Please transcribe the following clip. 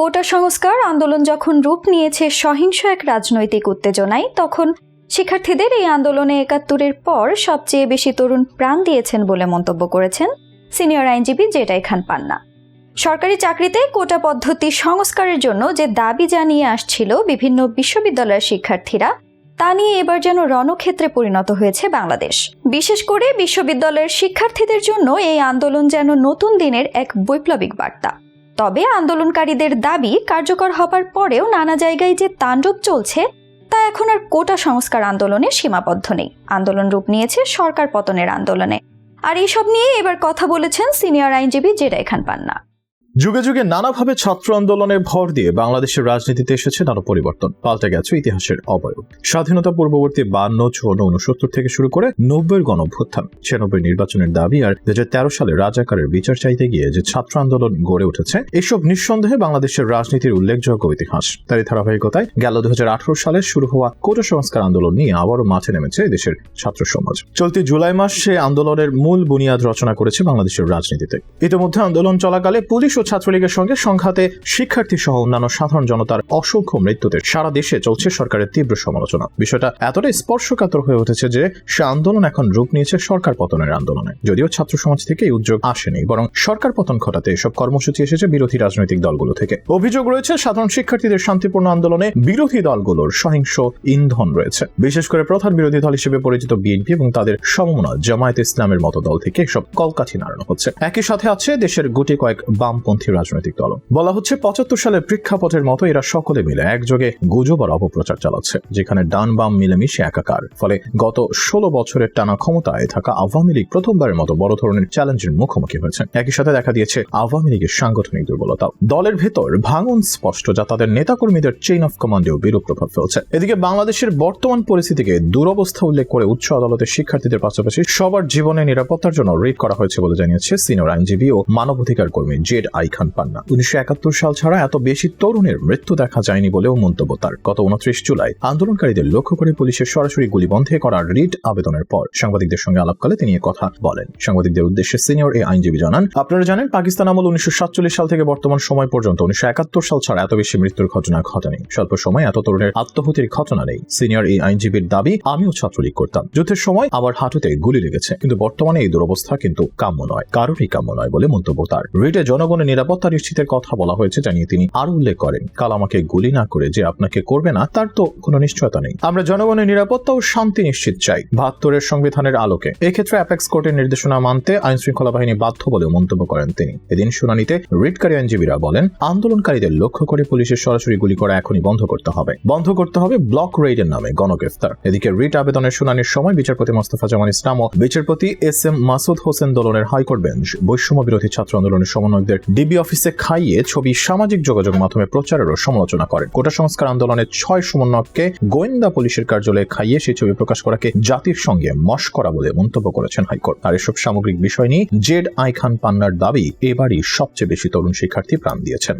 কোটা সংস্কার আন্দোলন যখন রূপ নিয়েছে সহিংস এক রাজনৈতিক উত্তেজনায়, তখন শিক্ষার্থীদের এই আন্দোলনে ৭১-এর পর সবচেয়ে বেশি তরুণ প্রাণ দিয়েছেন বলে মন্তব্য করেছেন সিনিয়র আইনজীবী জেড খান পান্না। সরকারি চাকরিতে কোটা পদ্ধতি সংস্কারের জন্য যে দাবি জানিয়ে আসছিল বিভিন্ন বিশ্ববিদ্যালয়ের শিক্ষার্থীরা, তা নিয়ে এবার যেন রণক্ষেত্রে পরিণত হয়েছে বাংলাদেশ। বিশেষ করে বিশ্ববিদ্যালয়ের শিক্ষার্থীদের জন্য এই আন্দোলন যেন নতুন দিনের এক বৈপ্লবিক বার্তা। তবে আন্দোলনকারীদের দাবি কার্যকর হবার পরেও নানা জায়গায় যে তাণ্ডব চলছে তা এখন আর কোটা সংস্কার আন্দোলনে সীমাবদ্ধ নেই। আন্দোলন রূপ নিয়েছে সরকার পতনের আন্দোলনে। আর এইসব নিয়ে এবার কথা বলেছেন সিনিয়র আইনজীবী জেড খান পান্না। যুগে যুগে নানাভাবে ছাত্র আন্দোলনের ভর দিয়ে বাংলাদেশের রাজনীতিতে এসেছে নানা পরিবর্তন, পাল্টে গেছে ইতিহাসের অবয়ব। স্বাধীনতা পূর্ববর্তী 52, 54, 69 থেকে শুরু করে 90-এর গণঅভ্যুত্থান, 96 নির্বাচনের দাবি আর 2013 সালে রাজাকারের বিচার চাইতে গিয়ে যে ছাত্র আন্দোলন গড়ে উঠেছে, এসব নিঃসন্দেহে বাংলাদেশের রাজনীতির উল্লেখযোগ্য ইতিহাস। তারই ধারাবাহিকতায় গেল 2018 সালে শুরু হওয়া কোটা সংস্কার আন্দোলন নিয়ে আবারও মাঠে নেমেছে দেশের ছাত্র সমাজ। চলতি জুলাই মাস সে আন্দোলনের মূল বুনিয়াদ রচনা করেছে বাংলাদেশের রাজনীতিতে। ইতিমধ্যে আন্দোলন চলাকালে পুলিশ ও ছাত্রলীগের সঙ্গে সংঘাতে শিক্ষার্থী সহ অন্যান্য সাধারণ জনতার অসংখ্য মৃত্যুতে সারা দেশে চলছে সরকারের তীব্র সমালোচনা। বিষয়টা এতটাই স্পর্শকাতর হয়ে উঠেছে যে সে আন্দোলন এখন রূপ নিয়েছে সরকার পতনের আন্দোলনে। যদিও ছাত্র সমাজ থেকে এই উদ্যোগ আসেনি, বরং সরকার পতন ঘটাতে এসব কর্মসূচি এসেছে বিরোধী রাজনৈতিক দলগুলো থেকে। অভিযোগ রয়েছে সাধারণ শিক্ষার্থীদের শান্তিপূর্ণ আন্দোলনে বিরোধী দলগুলোর সহিংস ইন্ধন রয়েছে। বিশেষ করে প্রধান বিরোধী দল হিসেবে পরিচিত বিএনপি এবং তাদের সমমনা জামায়াতে ইসলামের মতো দল থেকে এসব কলকাঠি নাড়ানো হচ্ছে। একই সাথে আছে দেশের গুটি কয়েক বামপন্থী রাজনৈতিক দল। বলা হচ্ছে 75 সালের প্রেক্ষাপটের মতো এরা সকলে মিলে একযোগে গুজব আর অপপ্রচার চালাচ্ছে, যেখানে ডান বাম মিলেমিশে একাকার। ফলে গত 16 বছরের টানা ক্ষমতায় থাকা আওয়ামী লীগ প্রথমবার মতো বড় ধরনের চ্যালেঞ্জের মুখোমুখি হয়েছে। একই সাথে দেখা দিয়েছে আওয়ামী লীগের সাংগঠনিক দুর্বলতা। দলের ভেতর ভাঙন স্পষ্ট, যা তাদের নেতাকর্মীদের চেইন অফ কমান্ডেও বিরূপ প্রভাব ফেলছে। এদিকে বাংলাদেশের বর্তমান পরিস্থিতিকে দুরবস্থা উল্লেখ করে উচ্চ আদালতের শিক্ষার্থীদের পাশাপাশি সবার জীবনের নিরাপত্তার জন্য রিট করা হয়েছে বলে জানিয়েছে সিনিয়র আইনজীবী ও মানবাধিকার কর্মী জেড খান পান্না। 1971 সাল ছাড়া এত বেশি তরুণের মৃত্যু দেখা যায়নি বলেও মন্তব্য তার। গত 29 জুলাই আন্দোলনকারীদের লক্ষ্য করে পুলিশের সরাসরি গুলি বন্ধে করা রিট আবেদনের পর সাংবাদিকদের সঙ্গে আলাপকালে তিনি কথা বলেন। সাংবাদিকদের উদ্দেশ্যে সিনিয়র এই আইনজীবী জানান, আপনারা জানেন পাকিস্তান আমল 1947 সাল থেকে বর্তমান সময় পর্যন্ত 1971 সাল ছাড়া এত বেশি মৃত্যুর ঘটনা ঘটেনি। স্বল্প সময় এত তরুণের আত্মহত্যের ঘটনা নেই। সিনিয়র এই আইনজীবীর দাবি, আমিও ছাত্রলীগ করতাম, যুদ্ধের সময় আমার হাঁটুতে গুলি লেগেছে, কিন্তু বর্তমানে এই দুরবস্থা কিন্তু কাম্য নয়, কারোরই কাম্য নয় বলে মন্তব্য তার। রিটে জনগণের নিরাপত্তা নিশ্চিতের কথা বলা হয়েছে জানিয়ে তিনি আরো উল্লেখ করেন, কাল আমাকে গুলি না করে যে আপনাকে করবে না তার তো কোনো নিশ্চয়তা নেই। আমরা জনগণের নিরাপত্তা ও শান্তি নিশ্চিত চাই 72-এর সংবিধানের আলোকে। এক্ষেত্রে অ্যাপেক্স কোর্টের নির্দেশনা মানতে আইন শৃঙ্খলা বাহিনী বাধ্য বলেও মন্তব্য করেন তিনি। এদিন শুনানিতে রিটকারী আইনজীবীরা বলেন, আন্দোলনকারীদের লক্ষ্য করে পুলিশের সরাসরি গুলি করা এখনই বন্ধ করতে হবে ব্লক রেইডের নামে গণগ্রেফতার। এদিকে রিট আবেদনের শুনানির সময় বিচারপতি মোস্তফা জামান ইসলাম ও বিচারপতি এস.এম. মাসুদ হোসেন দোলনের হাইকোর্ট বেঞ্চ বৈষম্য বিরোধী ছাত্র আন্দোলনের সমন্বয়কদের ডিবি অফিসে খাইয়ে ছবি সামাজিক যোগাযোগ মাধ্যমে প্রচারেরও সমালোচনা করেন। কোটা সংস্কার আন্দোলনের 6 সমন্বয়ককে গোয়েন্দা পুলিশের কার্যালয়ে খাইয়ে সেই ছবি প্রকাশ করাকে জাতির সঙ্গে মশকরা বলে মন্তব্য করেছেন হাইকোর্ট। আর এসব সামগ্রিক বিষয় নিয়ে জেড খান পান্নার দাবি, এবারই সবচেয়ে বেশি তরুণ শিক্ষার্থী প্রাণ দিয়েছেন।